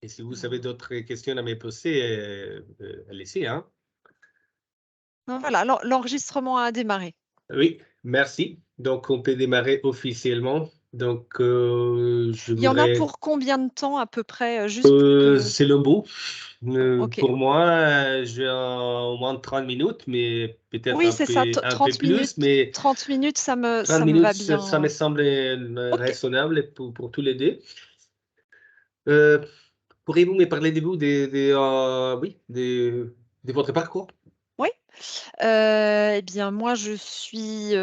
Et si vous avez d'autres questions à me poser, allez-y, hein. Voilà, l'enregistrement a démarré. Oui, merci. Donc on peut démarrer officiellement. Donc, je Il y en a voudrais pour combien de temps à peu près, juste pour que c'est le bout. OK. Pour moi, j'ai au moins 30 minutes, mais peut-être Oui, c'est ça, un peu 30 plus, minutes. mais 30 minutes, ça me 30 ça me minutes, va ça me bien. semble, OK. raisonnable pour tous les 2. Heu, Pourriez-vous me parler de vous, oui, de votre parcours? Oui. Eh bien, moi, je suis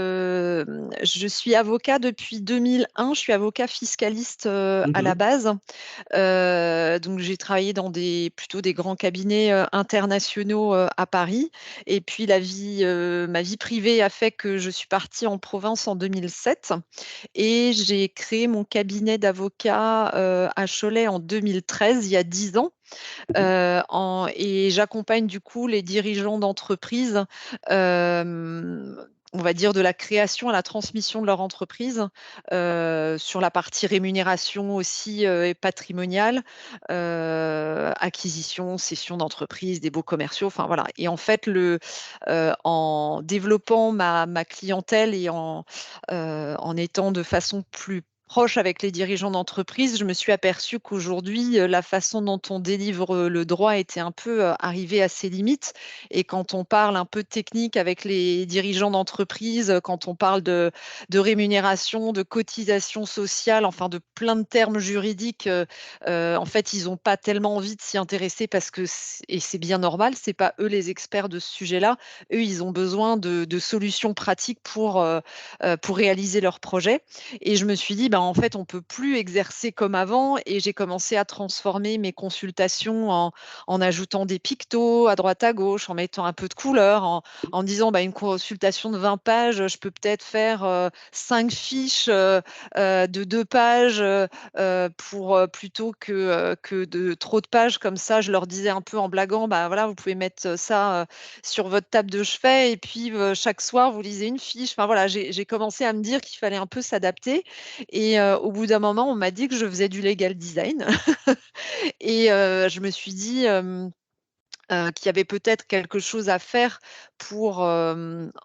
avocat depuis 2001. Je suis avocat fiscaliste, à la Mmh. base. Donc j'ai travaillé dans plutôt des grands cabinets, internationaux, à Paris et puis ma vie privée a fait que je suis partie en province en 2007 et j'ai créé mon cabinet d'avocat, à Cholet en 2013, il y a 10 ans. Mmh. Et j'accompagne du coup les dirigeants d'entreprise, on va dire de la création à la transmission de leur entreprise, sur la partie rémunération aussi, et patrimoniale, acquisition, cession d'entreprise, des baux commerciaux, enfin voilà. Et en fait en développant ma clientèle et en étant de façon plus proche avec les dirigeants d'entreprise, je me suis aperçue qu'aujourd'hui, la façon dont on délivre, le droit était un peu, arrivée à ses limites. Et quand on parle un peu technique avec les dirigeants d'entreprise, quand on parle de rémunération, de cotisation sociale, enfin de plein de termes juridiques, en fait, ils n'ont pas tellement envie de s'y intéresser parce que c'est bien normal, c'est pas eux les experts de ce sujet-là. Eux, ils ont besoin de solutions pratiques pour réaliser leurs projets. Et je me suis dit: «Ben, en fait, on peut plus exercer comme avant» et j'ai commencé à transformer mes consultations en ajoutant des pictos à droite à gauche, en mettant un peu de couleur, en disant: «Bah, une consultation de 20 pages, je peux peut-être faire, 5 fiches, de 2 pages, plutôt que de trop de pages». Comme ça, je leur disais un peu en blaguant: «Bah, voilà, vous pouvez mettre, ça, sur votre table de chevet et puis, chaque soir, vous lisez une fiche». Enfin voilà, j'ai commencé à me dire qu'il fallait un peu s'adapter et au bout d'un moment, on m'a dit que je faisais du legal design et je me suis dit, qu'il y avait peut-être quelque chose à faire pour,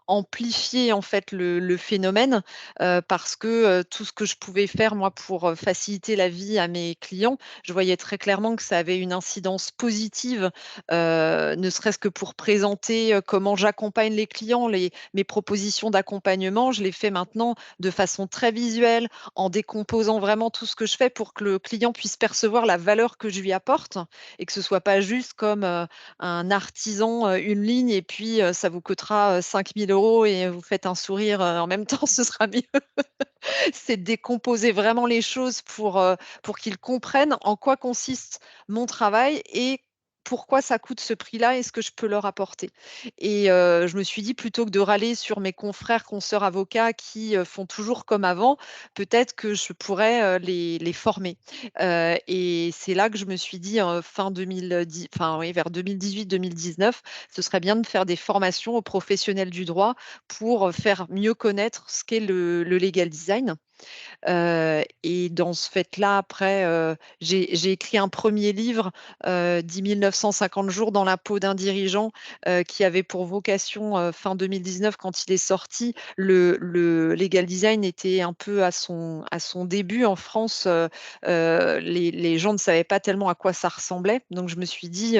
amplifier en fait le phénomène, parce que, tout ce que je pouvais faire moi pour, faciliter la vie à mes clients, je voyais très clairement que ça avait une incidence positive, ne serait-ce que pour présenter, comment j'accompagne les clients, mes propositions d'accompagnement. Je les fais maintenant de façon très visuelle, en décomposant vraiment tout ce que je fais pour que le client puisse percevoir la valeur que je lui apporte et que ce soit pas juste comme, un artisan, une ligne et puis, ça vous coûtera, 5 000 € et vous faites un sourire, en même temps, ce sera mieux. C'est de décomposer vraiment les choses pour qu'ils comprennent en quoi consiste mon travail et pourquoi ça coûte ce prix-là et ce que je peux leur apporter. Et je me suis dit plutôt que de râler sur mes confrères, consoeurs avocats qui, font toujours comme avant, peut-être que je pourrais, les former. Et c'est là que je me suis dit, fin 2010 enfin oui, vers 2018-2019, ce serait bien de faire des formations aux professionnels du droit pour, faire mieux connaître ce qu'est le legal design. Et dans ce fait-là, après, j'ai écrit un premier livre, 10 950 jours dans la peau d'un dirigeant, qui avait pour vocation, fin 2019 quand il est sorti, le legal design était un peu à son début en France, les gens ne savaient pas tellement à quoi ça ressemblait. Donc je me suis dit,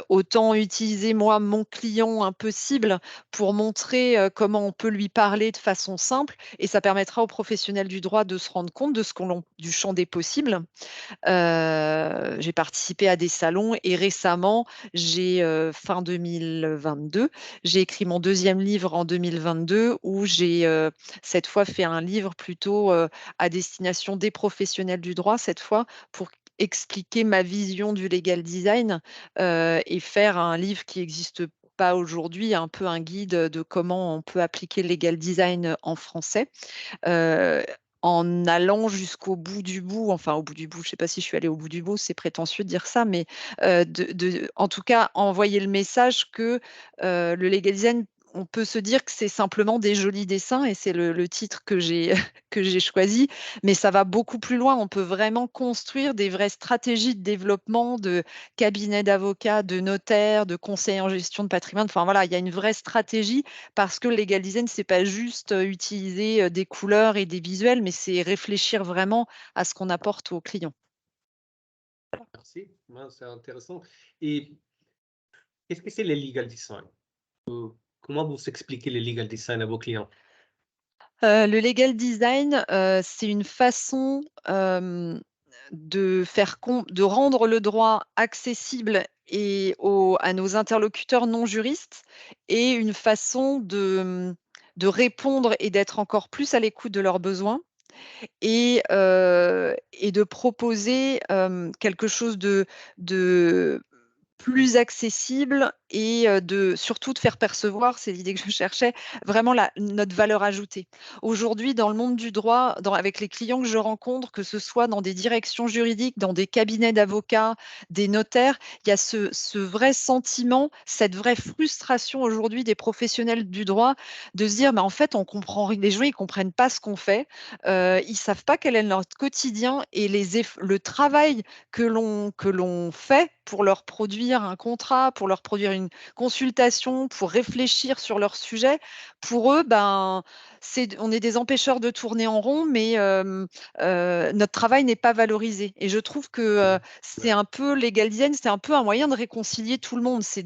«Autant utiliser moi mon client un peu cible pour montrer, comment on peut lui parler de façon simple et ça permettra aux professionnels du droit de se rendre compte de ce qu'on l'on du champ des possibles». J'ai participé à des salons et récemment, fin 2022, j'ai écrit mon deuxième livre en 2022 où j'ai, cette fois fait un livre plutôt, à destination des professionnels du droit cette fois, pour expliquer ma vision du legal design, et faire un livre qui existe pas aujourd'hui, un peu un guide, de comment on peut appliquer le legal design en français. Heu, En allant jusqu'au bout du bout, enfin au bout du bout, je sais pas si je suis allée au bout du bout, c'est prétentieux de dire ça, mais en tout cas, envoyer le message que, le legal design, on peut se dire que c'est simplement des jolis dessins et c'est le titre que j'ai que j'ai choisi, mais ça va beaucoup plus loin. On peut vraiment construire des vraies stratégies de développement de cabinets d'avocats, de notaires, de conseillers en gestion de patrimoine. Enfin voilà, il y a une vraie stratégie parce que le legal design, c'est pas juste, utiliser, des couleurs et des visuels, mais c'est réfléchir vraiment à ce qu'on apporte aux clients. Merci, ouais, c'est intéressant. Et qu'est-ce que c'est le legal design? Comment vous expliquez le legal design à vos clients? Le legal design, c'est une façon, de rendre le droit accessible et à nos interlocuteurs non juristes et une façon de répondre et d'être encore plus à l'écoute de leurs besoins et de proposer, quelque chose de plus accessible et surtout de faire percevoir, c'est l'idée que je cherchais, vraiment notre valeur ajoutée. Aujourd'hui, dans le monde du droit, avec les clients que je rencontre, que ce soit dans des directions juridiques, dans des cabinets d'avocats, des notaires, il y a ce vrai sentiment, cette vraie frustration aujourd'hui des professionnels du droit de se dire: «Mais en fait, on comprend ri les gens, ils comprennent pas ce qu'on fait, ils savent pas quel est notre quotidien et le travail que l'on fait pour leur produire un contrat, pour leur produire une consultation, pour réfléchir sur leur sujet. Pour eux, ben, on est des empêcheurs de tourner en rond, mais notre travail n'est pas valorisé et je trouve que, Ouais, c'est ouais, un peu legal design, c'est un peu un moyen de réconcilier tout le monde. C'est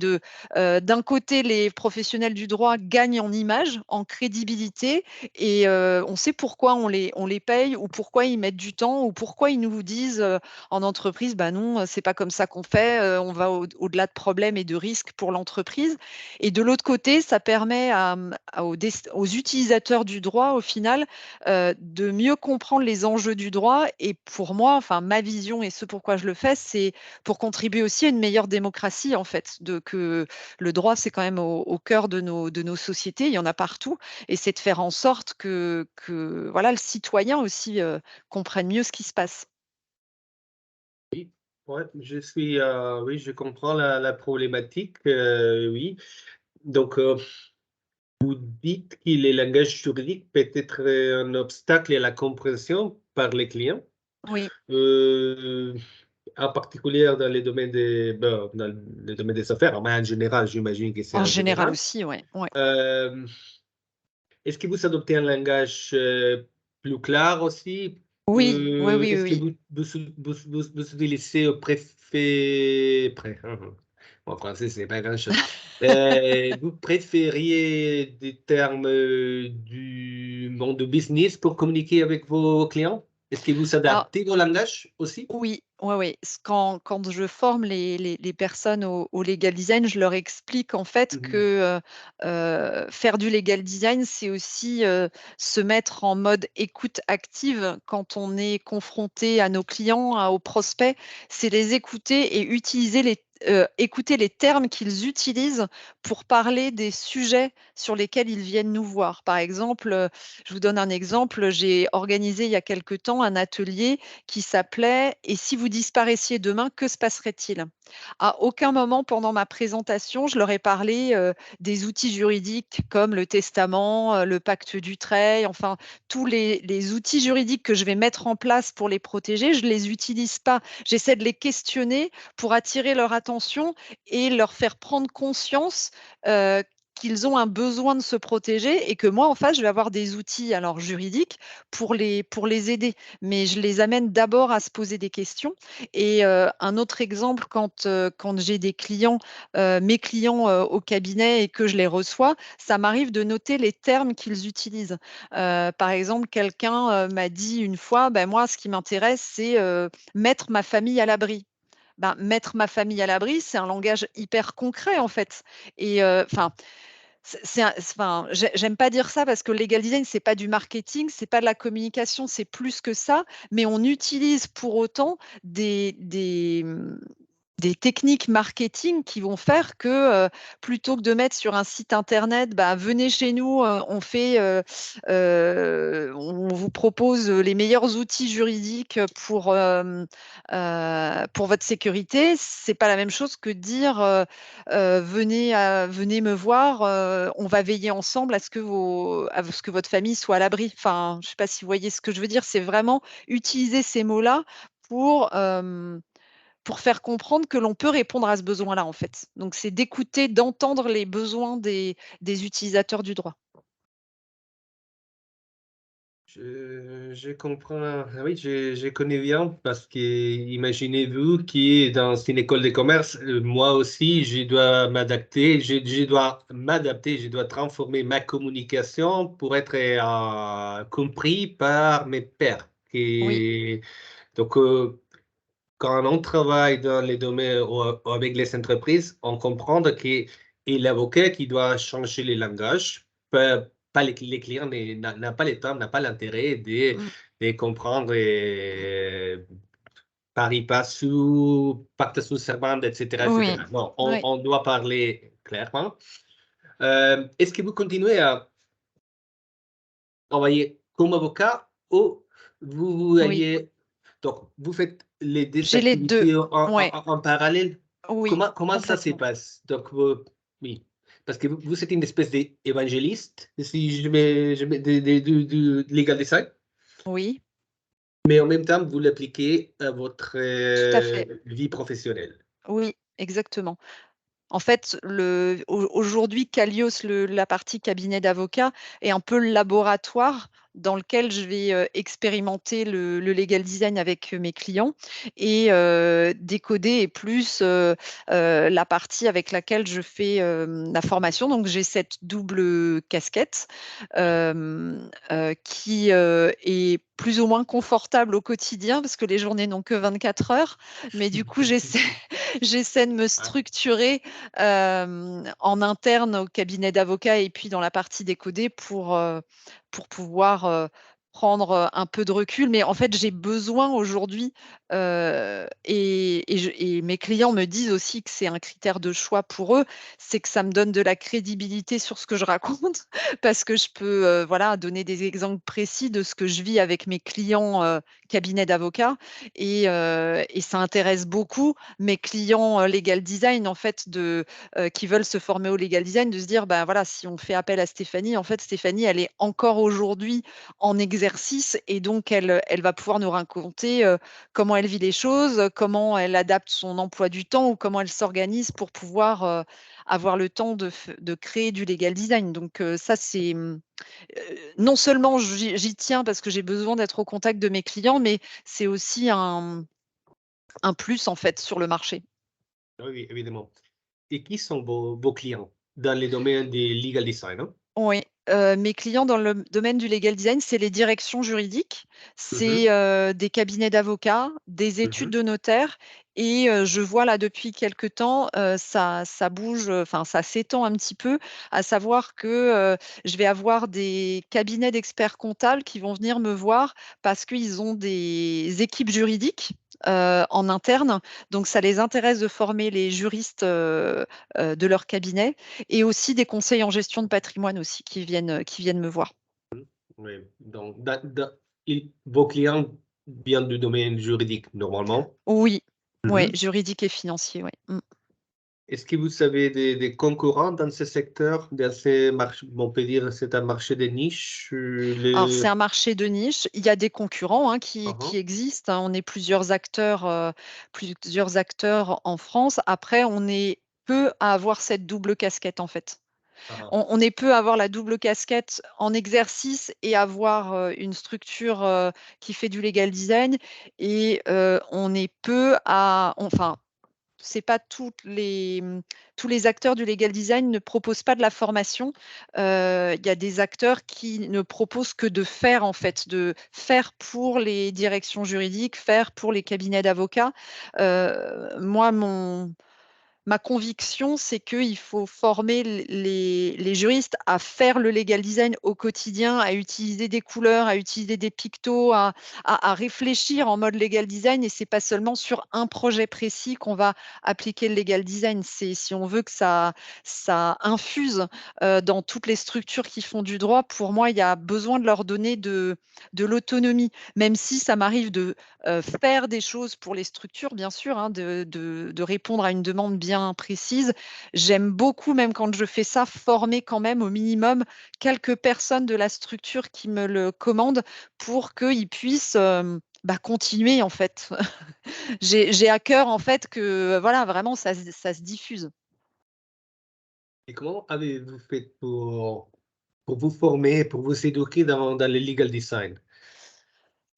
d'un côté, les professionnels du droit gagnent en image, en crédibilité et on sait pourquoi on les paye ou pourquoi ils mettent du temps ou pourquoi ils nous disent, en entreprise: «Bah non, c'est pas comme ça qu'on fait, on va au-delà de problèmes et de risques pour l'entreprise» et de l'autre côté, ça permet aux utilisateurs du droit, au final, de mieux comprendre les enjeux du droit et pour moi, enfin ma vision et ce pourquoi je le fais, c'est pour contribuer aussi à une meilleure démocratie, en fait, que le droit, c'est quand même au cœur de nos sociétés, il y en a partout et c'est de faire en sorte que voilà, le citoyen aussi, comprenne mieux ce qui se passe. oui, ouais, oui, je comprends la problématique, oui. Donc, vous dites que le langage juridique peut être un obstacle à la compréhension par les clients, Oui, heu, en particulier dans les domaines dans le domaine des affaires, mais en général, j'imagine que c'est en en général général. aussi, ouais, ouais. Hem, Est-ce que vous adoptez un langage, plus clair aussi? Oui, oui, oui, oui, Est-ce que oui. vous utilisez, en français, c'est pas grand-chose. Vous préfériez des termes, du monde du business pour communiquer avec vos clients? Est-ce que vous Alors adaptez vos langages aussi? oui, ouais, ouais. Quand je forme les personnes au legal design, je leur explique en fait Mmh. que, faire du legal design, c'est aussi, se mettre en mode écoute active quand on est confronté à nos clients, aux prospects. C'est les écouter et écouter les termes qu'ils utilisent pour parler des sujets sur lesquels ils viennent nous voir. Par exemple, je vous donne un exemple, j'ai organisé il y a quelque temps un atelier qui s'appelait «Et si vous disparaissiez demain, que se passerait-il?» À aucun moment pendant ma présentation, je leur ai parlé, des outils juridiques comme le testament, le pacte Dutreil, enfin tous les outils juridiques que je vais mettre en place pour les protéger, je les utilise pas. J'essaie de les questionner pour attirer leur attention et leur faire prendre conscience, heu, qu'ils ont un besoin de se protéger et que moi, en face, je vais avoir des outils alors juridiques pour les aider mais je les amène d'abord à se poser des questions et un autre exemple quand j'ai des clients, mes clients, au cabinet et que je les reçois, ça m'arrive de noter les termes qu'ils utilisent. Par exemple, quelqu'un, m'a dit une fois: «Ben moi, ce qui m'intéresse, c'est, mettre ma famille à l'abri». Ben, mettre ma famille à l'abri, c'est un langage hyper concret, en fait et enfin enfin, j'aime pas dire ça parce que le legal design, c'est pas du marketing, c'est pas de la communication, c'est plus que ça, mais on utilise pour autant des des techniques marketing qui vont faire que plutôt que de mettre sur un site internet, bah, venez chez nous, on vous propose les meilleurs outils juridiques pour votre sécurité. C'est pas la même chose que de dire venez me voir, on va veiller ensemble à ce que votre famille soit à l'abri. Enfin, je sais pas si vous voyez ce que je veux dire. C'est vraiment utiliser ces mots-là pour, pour faire comprendre que l'on peut répondre à ce besoin-là, en fait. Donc c'est d'écouter, d'entendre les besoins des utilisateurs du droit. Je comprends. Ah oui, je connais bien parce que imaginez-vous qui est dans une école de commerce, moi aussi, je dois transformer ma communication pour être compris par mes pairs. Oui, Donc, quand on travaille dans les domaines ou avec les entreprises, on comprend que et l'avocat qui doit changer les langages, pas les clients n'a pas le temps, n'a pas l'intérêt mmh, de comprendre pari passu, pacte sous serment, etc., oui, etc. Non, oui, on doit parler clairement. Est-ce que vous continuez à travailler comme avocat ou vous oui. alliez donc vous faites les deux J'ai les 2. activités Ouais, en parallèle? oui, Comment ça se complètement. passe? Donc, oui, parce que vous êtes une espèce d'évangéliste, si je mets du legal design, Oui, mais en même temps, vous l'appliquez à votre tout à fait. vie professionnelle. Oui, exactement. En fait, aujourd'hui, Calios, la partie cabinet d'avocats, est un peu le laboratoire dans lequel je vais expérimenter le legal design avec mes clients et décoder est plus la partie avec laquelle je fais la formation. Donc, j'ai cette double casquette qui est plus ou moins confortable au quotidien parce que les journées n'ont que 24 heures. Mais du coup, j'essaie de me Ah, structurer en interne au cabinet d'avocats et puis dans la partie décodée pour pouvoir, prendre, un peu de recul. Mais en fait, j'ai besoin aujourd'hui, et mes clients me disent aussi que c'est un critère de choix pour eux, c'est que ça me donne de la crédibilité sur ce que je raconte parce que je peux, voilà, donner des exemples précis de ce que je vis avec mes clients, cabinets d'avocats et ça intéresse beaucoup mes clients, legal design en fait qui veulent se former au legal design, de se dire: «Bah, voilà, si on fait appel à Stéphanie, en fait, Stéphanie, elle est encore aujourd'hui en exercice et donc elle va pouvoir nous raconter, comment elle vit les choses, comment elle adapte son emploi du temps ou comment elle s'organise pour pouvoir, avoir le temps de créer du legal design». Donc ça, c'est, non seulement j'y tiens parce que j'ai besoin d'être au contact de mes clients, mais c'est aussi un plus, en fait, sur le marché. oui, oui, évidemment. Et qui sont vos clients dans les domaines du legal design, hein? Oui, mes clients dans le domaine du legal design, c'est les directions juridiques, c'est, Mhm, des cabinets d'avocats, des études mhm. de notaires et je vois là depuis quelque temps, ça bouge, enfin ça s'étend un petit peu, à savoir que, je vais avoir des cabinets d'experts comptables qui vont venir me voir parce qu'ils ont des équipes juridiques, en interne. Donc ça les intéresse de former les juristes, de leur cabinet et aussi des conseils en gestion de patrimoine aussi qui viennent me voir. Oui, donc vos clients viennent du domaine juridique normalement. Oui, ouais, Mhm. juridique et financier, ouais. Mmh. Est-ce que vous avez des concurrents dans ce secteur, dans ces marchés, on peut dire c'est un marché de niche, Alors c'est un marché de niche, il y a des concurrents, hein, qui uhum, existent, hein. On est plusieurs acteurs en France. Après, on est peu à avoir cette double casquette, en fait. uhum. On est peu à avoir la double casquette en exercice et avoir, une structure, qui fait du legal design et on est peu à enfin, c'est pas tous les acteurs du legal design ne proposent pas de la formation. Il y a des acteurs qui ne proposent que de faire, en fait, de faire pour les directions juridiques, faire pour les cabinets d'avocats. Moi, ma conviction, c'est qu'il faut former les juristes à faire le legal design au quotidien, à utiliser des couleurs, à utiliser des pictos, à réfléchir en mode legal design et c'est pas seulement sur un projet précis qu'on va appliquer le legal design. C'est si on veut que ça infuse, dans toutes les structures qui font du droit, pour moi, il y a besoin de leur donner de l'autonomie. Même si ça m'arrive de, faire des choses pour les structures, bien sûr, hein, de répondre à une demande bien précise. J'aime beaucoup, même quand je fais ça, former quand même au minimum quelques personnes de la structure qui me le commandent pour qu'ils puissent, continuer en fait. J'ai à cœur en fait que, voilà, vraiment ça se diffuse. Et comment avez-vous fait pour vous former, pour vous éduquer dans le legal design?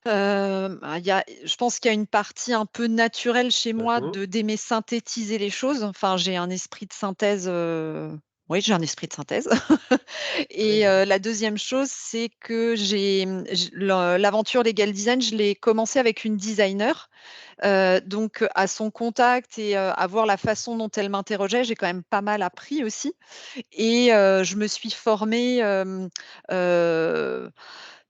Il y a je pense qu'il y a une partie un peu naturelle chez moi Mmh. d'aimer synthétiser les choses. Enfin, j'ai un esprit de synthèse, oui, j'ai un esprit de synthèse Oui, et oui. la deuxième chose, c'est que j l'aventure Legal Design, je l'ai commencé avec une designer, donc à son contact et à voir la façon dont elle m'interrogeait, j'ai quand même pas mal appris aussi et je me suis formée, heu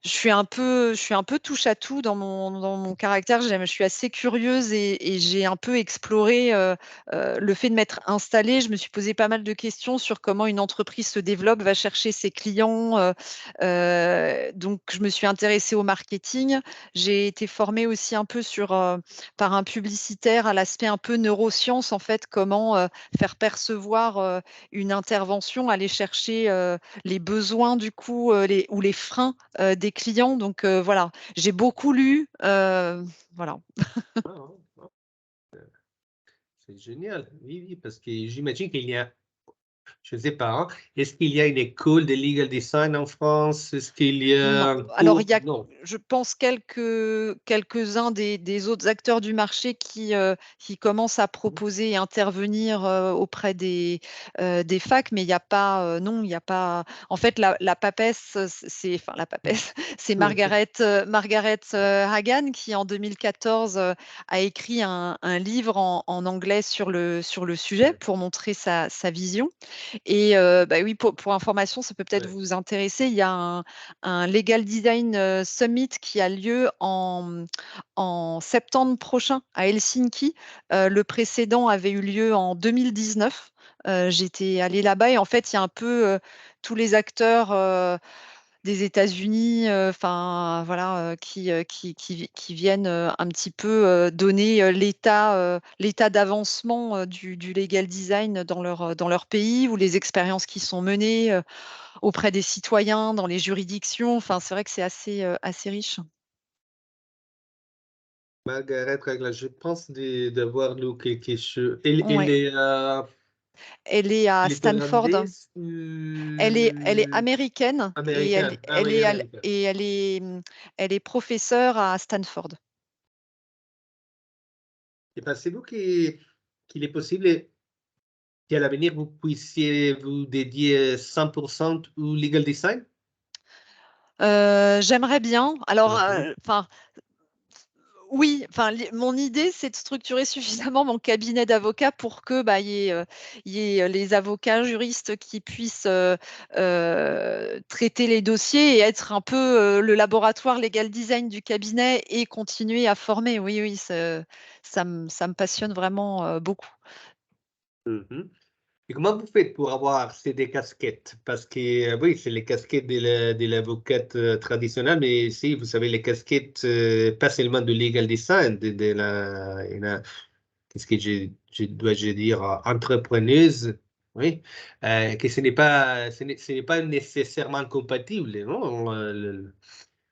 je suis un peu touche à tout dans mon caractère. Je suis assez curieuse et j'ai un peu exploré, le fait de m'être installée. Je me suis posé pas mal de questions sur comment une entreprise se développe, va chercher ses clients, donc je me suis intéressée au marketing. J'ai été formée aussi un peu par un publicitaire à l'aspect un peu neurosciences, en fait, comment, faire percevoir, une intervention, aller chercher, les besoins du coup, les freins, des clients donc voilà, j'ai beaucoup lu, voilà. Ah, ah, ah, c'est génial. Oui, oui, parce que j'imagine qu'il y a, je ne sais pas, hein, est-ce qu'il y a une école de legal design en France? Est-ce qu'il y Non, a un alors cours? il y a, Non. je pense quelques-uns des autres acteurs du marché qui commencent à Mmh. proposer et intervenir, auprès des facs, mais il y a pas, non, il y a pas en fait la papesse, c'est enfin la papesse, c'est Margaret Hagan qui en 2014, a écrit un livre en anglais sur le sujet Ouais, pour montrer sa vision et oui, pour information, ça peut peut-être ouais. vous intéresser, il y a un Legal Design, Summit qui a lieu en septembre prochain à Helsinki. Le précédent avait eu lieu en 2019. J'étais allée là-bas et en fait, il y a un peu, tous les acteurs, des États-Unis, enfin voilà, qui viennent, un petit peu, donner, l'état d'avancement, du legal design dans leur pays ou les expériences qui sont menées, auprès des citoyens, dans les juridictions. Enfin, c'est vrai que c'est assez riche. Margaret Ragland, je pense d'avoir lu quelque chose. Elle Ouais, est, elle est à elle est Stanford. hollandaise Elle est américaine et elle américaine? Ah elle oui, est à l américaine. et elle est professeure à Stanford. Et pensez-vous qu'il est possible qu'à l'avenir, vous puissiez vous dédier 100% au legal design? J'aimerais bien. Alors, Mhm. enfin, oui, enfin, mon idée, c'est de structurer suffisamment mon cabinet d'avocats pour que, il y ait les avocats juristes qui puissent, traiter les dossiers et être un peu, le laboratoire legal design du cabinet et continuer à former. Oui, oui, ça me passionne vraiment, beaucoup. Mhm. Et comment vous faites pour avoir ces deux casquettes? Parce que oui, c'est les casquettes de l'avocate traditionnelle, mais si, vous savez, les casquettes, pas seulement de legal design, qu'est-ce que dois-je dire, entrepreneuse, oui, que ce n'est pas nécessairement compatible, non?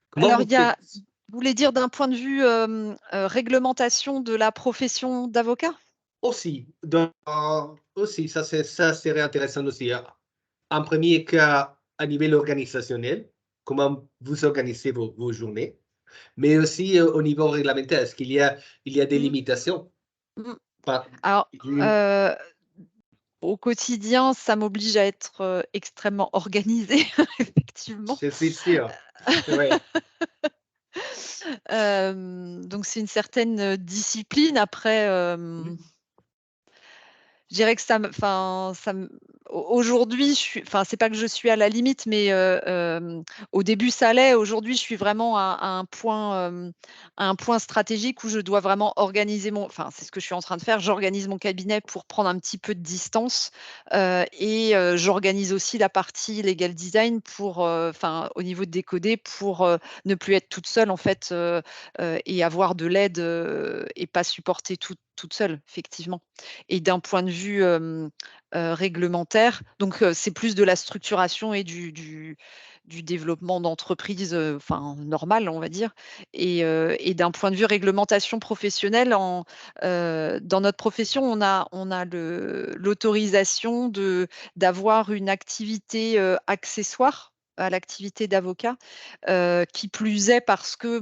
Comment Alors, vous il y a faites? vous voulez dire d'un point de vue, réglementation de la profession d'avocat? Aussi, aussi, ça serait intéressant aussi, hein. En premier cas, à niveau organisationnel, comment vous organisez vos journées, mais aussi au niveau réglementaire, est-ce qu'il y a des Mmh. limitations? Mmh. Pas Alors, une- heu au quotidien, ça m'oblige à être, extrêmement organisée, effectivement. je suis sûr. Ouais. Donc c'est une certaine, discipline. Après, Mhm. Je dirais que aujourd'hui, c'est pas que je suis à la limite, mais au début, ça allait. Aujourd'hui, je suis vraiment à un point stratégique où je dois vraiment organiser c'est ce que je suis en train de faire. J'organise mon cabinet pour prendre un petit peu de distance, et j'organise aussi la partie legal design pour, au niveau de décoder pour, ne plus être toute seule, en fait, et avoir de l'aide, et pas supporter toute seule, effectivement. Et d'un point de vue, réglementaire, donc c'est plus de la structuration et du développement d'entreprise, normal, on va dire. Et d'un point de vue réglementation professionnelle, dans notre profession, on a l'autorisation d'avoir une activité, accessoire à l'activité d'avocat, qui plus est parce que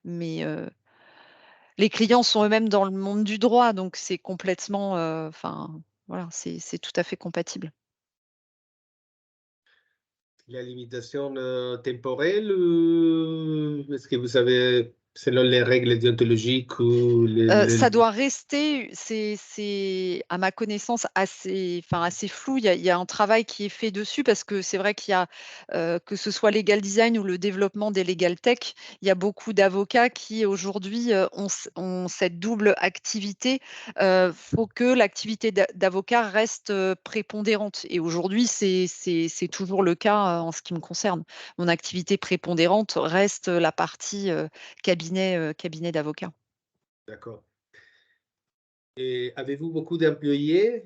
mes, les clients sont eux-mêmes dans le monde du droit, donc c'est complètement, voilà, c'est tout à fait compatible. La limitation temporelle, est-ce que vous savez, selon les règles déontologiques ou Ça doit rester, c'est à ma connaissance assez flou. Il y a un travail qui est fait dessus parce que c'est vrai qu'il y a, que ce soit legal design ou le développement des legal tech, il y a beaucoup d'avocats qui aujourd'hui, ont cette double activité. Faut que l'activité d'avocat reste, prépondérante et aujourd'hui c'est toujours le cas, en ce qui me concerne. Mon activité prépondérante reste la partie, cabinet d'avocat. D'accord. Et avez-vous beaucoup d'employés?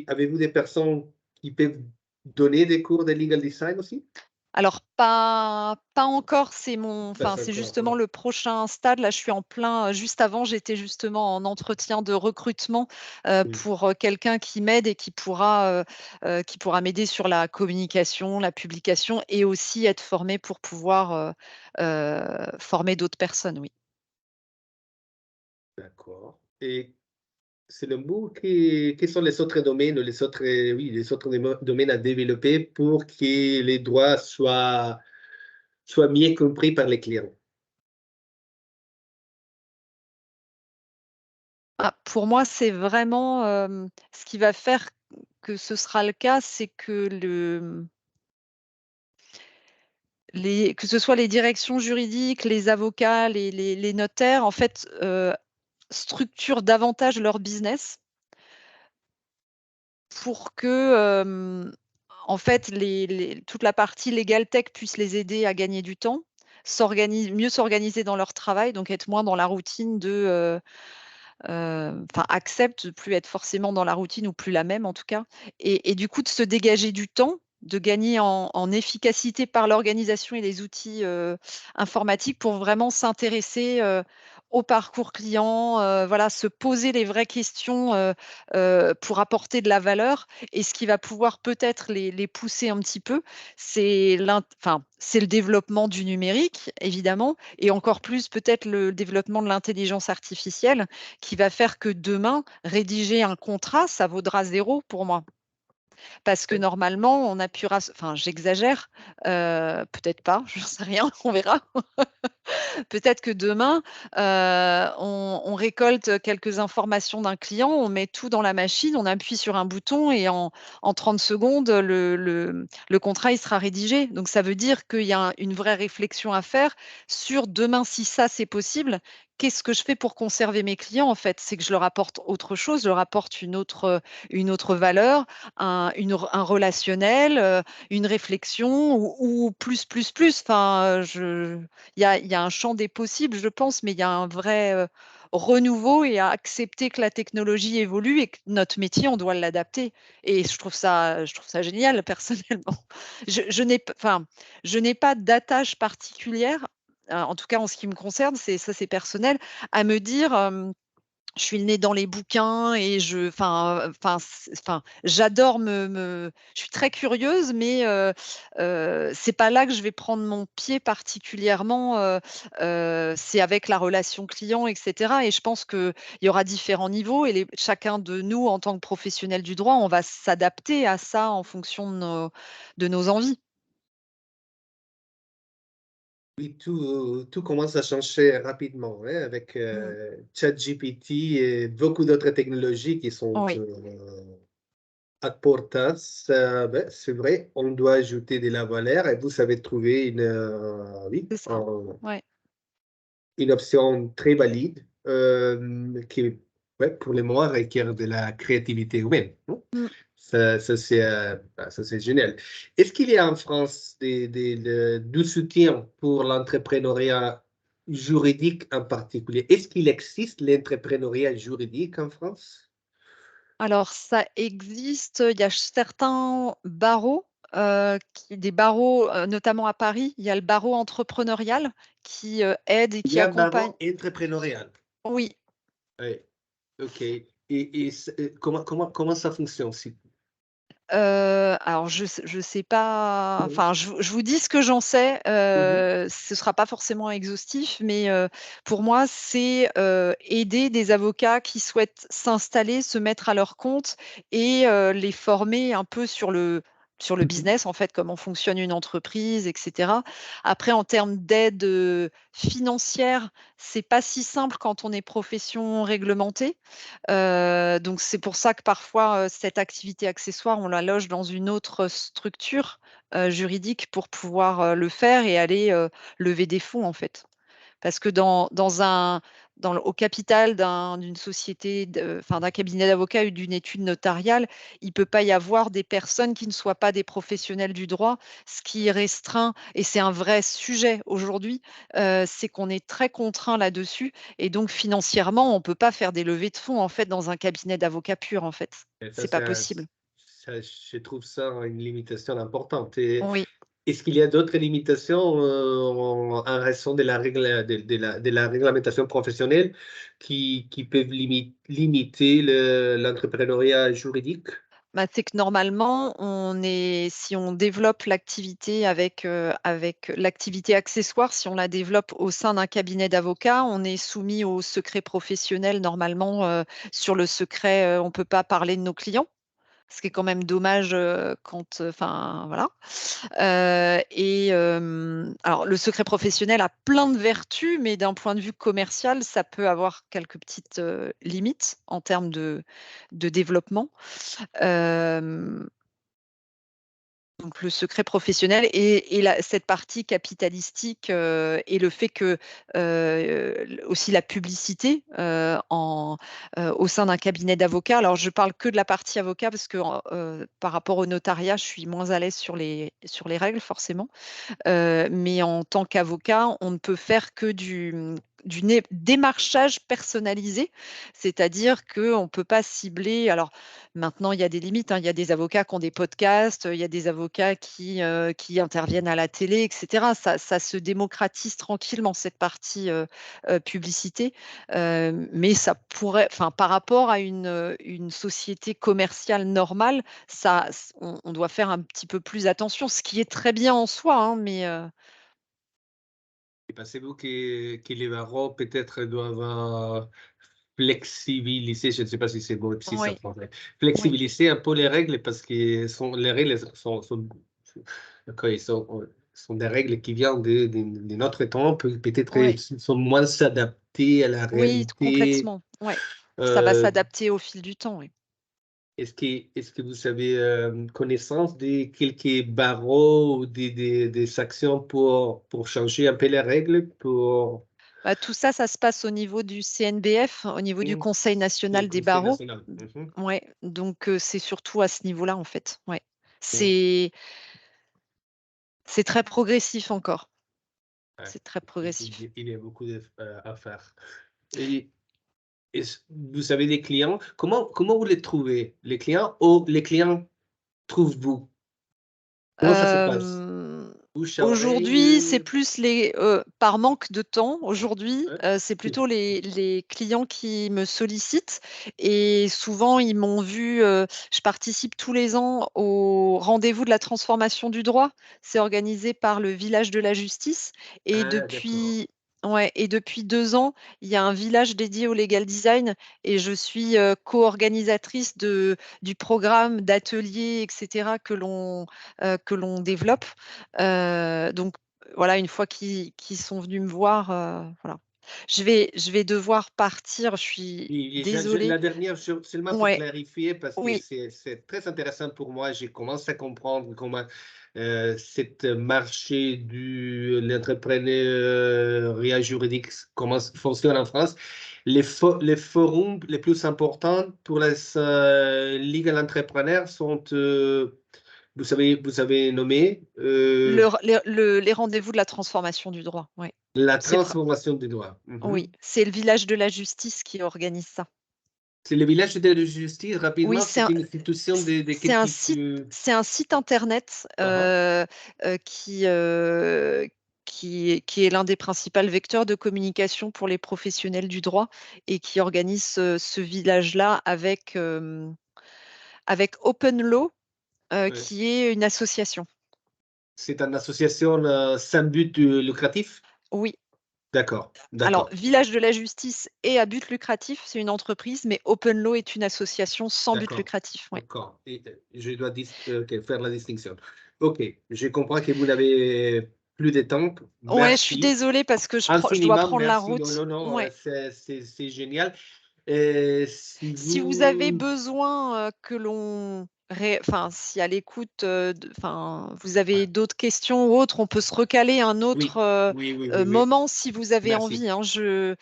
Avez-vous des personnes qui peuvent donner des cours de legal design aussi? Alors pas encore, Pas c'est encore, justement ouais. le prochain stade. Là, je suis en plein, juste avant, j'étais justement en entretien de recrutement, Oui, pour, quelqu'un qui m'aide et qui pourra m'aider sur la communication, la publication et aussi être formé pour pouvoir, former d'autres personnes, oui. d'accord. Et c'est le mot quels sont les autres domaines, les autres, oui, les autres domaines à développer pour que les droits soient mieux compris par les clients? Ah, pour moi, c'est vraiment, ce qui va faire que ce sera le cas, c'est que que ce soit les directions juridiques, les avocats, les notaires, en fait, structurent davantage leur business pour que, en fait, toute la partie legal tech puisse les aider à gagner du temps, mieux s'organiser dans leur travail, donc être moins dans la routine acceptent de plus être forcément dans la routine ou plus la même en tout cas et du coup de se dégager du temps, de gagner en efficacité par l'organisation et les outils, informatiques pour vraiment s'intéresser, au parcours client, voilà, se poser les vraies questions, pour apporter de la valeur et ce qui va pouvoir peut-être les pousser un petit peu, c'est le développement du numérique évidemment et encore plus peut-être le développement de l'intelligence artificielle qui va faire que demain, rédiger un contrat, ça vaudra zéro pour moi. Parce que Oui, normalement, on appuiera j'exagère, peut-être pas, j'en sais rien, on verra. Peut-être que demain, on récolte quelques informations d'un client, on met tout dans la machine, on appuie sur un bouton et en 30 secondes, le contrat, il sera rédigé. Donc ça veut dire qu'il y a une vraie réflexion à faire sur demain, si ça, c'est possible, qu'est-ce que je fais pour conserver mes clients, en fait? C'est que je leur apporte autre chose, je leur apporte une autre valeur, un relationnel, une réflexion ou plus. Il y a un champ des possibles, je pense, mais il y a un vrai, renouveau et à accepter que la technologie évolue et que notre métier, on doit l'adapter et je trouve ça génial personnellement. Je n'ai pas d'attache particulière, en tout cas en ce qui me concerne, c'est personnel, à me dire, je suis le nez dans les bouquins et j'adore je suis très curieuse, mais c'est pas là que je vais prendre mon pied particulièrement, c'est avec la relation client et cetera et je pense qu'il y aura différents niveaux et chacun de nous, en tant que professionnel du droit, on va s'adapter à ça en fonction de nos envies. Oui, tout commence à changer rapidement, hein, avec Mmh. ChatGPT et beaucoup d'autres technologies qui sont Oui, à portas. Ben, c'est vrai, on doit ajouter de la valeur et vous savez trouver oui, c'est ça. Ouais, une option très valide qui, ouais, pour le moment, requiert de la créativité humaine. Non. mmh. Ça, c'est génial. Est-ce qu'il y a en France du soutien pour l'entrepreneuriat juridique en particulier? Est-ce qu'il existe l'entrepreneuriat juridique en France? Alors ça existe, il y a certains barreaux, des barreaux, notamment à Paris, il y a le barreau entrepreneurial qui, aide et Il y qui a un accompagne. barreau entrepreneurial. Oui. Oui, OK. Comment ça fonctionne? Alors je sais pas, Mhm, enfin je vous dis ce que j'en sais, mhm, ce sera pas forcément exhaustif, mais pour moi c'est, aider des avocats qui souhaitent s'installer, se mettre à leur compte et les former un peu sur le mhm. business en fait, comment fonctionne une entreprise et cetera. Après en termes d'aide, financière, c'est pas si simple quand on est profession réglementée. Donc c'est pour ça que parfois, cette activité accessoire, on la loge dans une autre structure, juridique pour pouvoir, le faire et aller, lever des fonds, en fait. Parce que au capital d'une société d'un cabinet d'avocats ou d'une étude notariale, il peut pas y avoir des personnes qui ne soient pas des professionnels du droit. Ce qui restreint et c'est un vrai sujet aujourd'hui, c'est qu'on est très contraint là-dessus et donc financièrement, on peut pas faire des levées de fonds, en fait, dans un cabinet d'avocats pur, en fait. Et ça, C'est pas possible. je trouve ça une limitation importante. Oui. Est-ce qu'il y a d'autres limitations en raison de la règle, de la réglementation professionnelle qui peuvent limiter l'entrepreneuriat juridique? Bah, c'est que normalement, si on développe l'activité avec l'activité accessoire, si on la développe au sein d'un cabinet d'avocats, on est soumis au secret professionnel normalement, sur le secret, on peut pas parler de nos clients. Ce qui est quand même dommage, enfin voilà. Alors le secret professionnel a plein de vertus, mais d'un point de vue commercial, ça peut avoir quelques petites, limites en termes de développement. Hem Donc le secret professionnel et cette partie capitalistique, et le fait que, aussi la publicité, au sein d'un cabinet d'avocats. Alors je parle que de la partie avocat parce que, par rapport au notariat, je suis moins à l'aise sur les règles forcément. Mais en tant qu'avocat, on ne peut faire que du démarchage personnalisé. C'est-à-dire qu'on ne peut pas cibler alors maintenant il y a des limites, hein, il y a des avocats qui ont des podcasts, il y a des avocats qui interviennent à la télé et cetera. Ça se démocratise tranquillement cette partie, publicité, mais ça pourrait enfin par rapport à une société commerciale normale, ça on doit faire un petit peu plus attention, ce qui est très bien en soi, hein, mais Et pensez-vous que les barreaux peut-être doivent flexibiliser, je ne sais pas si c'est le mot, si ça oui, français, oui, flexibiliser un peu les règles parce que les règles d'accord, sont des règles qui viennent de notre temps, peut-être oui, sont moins adaptées à la oui, réalité. complètement, ouais. Ça va Euh, s'adapter au fil du temps, oui. est-ce que vous avez connaissance de quelques barreaux ou des actions pour changer un peu les règles pour Bah, tout ça, ça se passe au niveau du CNBF, au niveau du hmm, Conseil le national des Conseil barreaux. national? Mhm. Ouais, donc c'est surtout à ce niveau-là, en fait, ouais. Hmm. C'est c'est très progressif encore, Ouais, c'est très progressif. il y a beaucoup à faire. Et vous avez des clients, comment vous les trouvez? Les clients ou les clients trouvent vous? Comment ça se passe? Hem, Bouche à oreille? Aujourd'hui, c'est plus par manque de temps, aujourd'hui, Ouais. c'est plutôt les clients qui me sollicitent et souvent ils m'ont vu, je participe tous les ans au rendez-vous de la transformation du droit. C'est organisé par le village de la justice et Ah, d'accord. depuis ouais et depuis 2 ans, il y a un village dédié au legal design et je suis, co-organisatrice du programme d'ateliers et cetera que l'on développe. Donc voilà, une fois qu'ils sont venus me voir, voilà. Je vais devoir partir, je suis Et désolée. la dernière chose, seulement pour Ouais, clarifier, parce que oui, c'est très intéressant pour moi, j'ai commencé à comprendre comment cette marché de l'entrepreneuriat juridique, comment ça fonctionne en France. Les forums les plus importants pour les legal entrepreneurs sont, vous avez nommé les rendez-vous de la transformation du droit, ouais. la C'est pr transformation des droits. Mhm. Oui, c'est le village de la justice qui organise ça. C'est le village de la justice, Oui, rapidement, c'est une institution de c'est quel un type site c'est un site internet, Ah, qui est l'un des principaux vecteurs de communication pour les professionnels du droit et qui organise ce village-là avec Open Law, ouais. qui est une association. C'est une association sans but lucratif? Oui, D'accord, alors d'accord, Village de la justice est à but lucratif, c'est une entreprise, mais Open Law est une association sans but d'accord, lucratif, ouais. d'accord. Et, je dois ok, faire la distinction. Ok, je comprends que vous n'avez plus de temps. Ouais, je suis Merci désolée parce que je dois infiniment, prendre la merci. Non, route. non, non, Ouais. c'est génial. Si Si vous avez vous... besoin, que l'on enfin, si à l'écoute, enfin, vous Ouais. avez d'autres questions ou autres, on peut se recaler un autre, Oui, oui, oui, oui, oui. moment si vous avez Merci, envie, hein. J'ai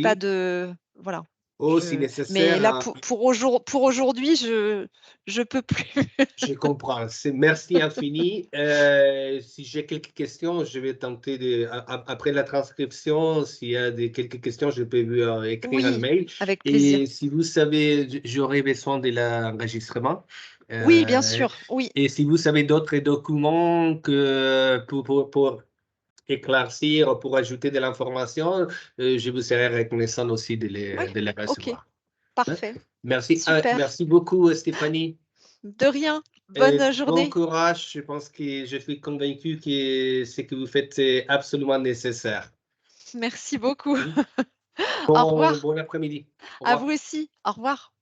pas merci. de voilà, Oh, si mais nécessaire, là pour aujourd'hui, je peux plus. je comprends. Merci infini. Si j'ai quelques questions, je vais tenter après la transcription, s'il y a quelques questions, je peux vous écrire un Oui, mail. avec Et plaisir. si vous savez, j'aurai besoin de l'enregistrement. Oui, bien Euh, sûr, oui, et si vous savez d'autres documents pour éclaircir, pour ajouter de l'information, je vous serai reconnaissant aussi oui, de les OK, recevoir. Hein? parfait, Merci, super. merci beaucoup, Stéphanie. De rien, Et bonne bon journée. courage, je pense que je suis convaincu que ce que vous faites est absolument nécessaire. Merci beaucoup. Hmm. Au revoir. Bon après-midi. Au À vous revoir. aussi. Au revoir.